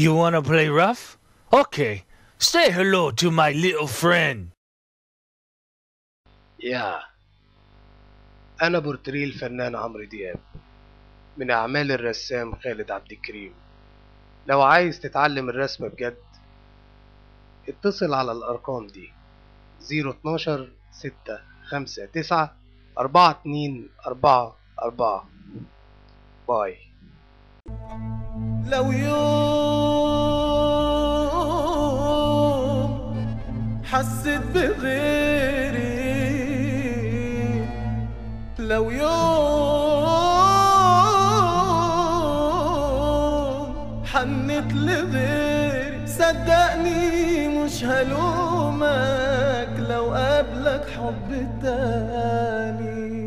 You wanna play rough? Okay, say hello to my little friend. يا أنا بورتريه الفنان عمرو دياب من أعمال الرسام خالد عبد الكريم. لو عايز تتعلم الرسم بجد اتصل على الأرقام دي: 012 6 5 9 4 2 4 4. باي. لو يوم حسيت بغيري، لو يوم حنت لغيري، صدقني مش هلومك لو قابلك حب تاني.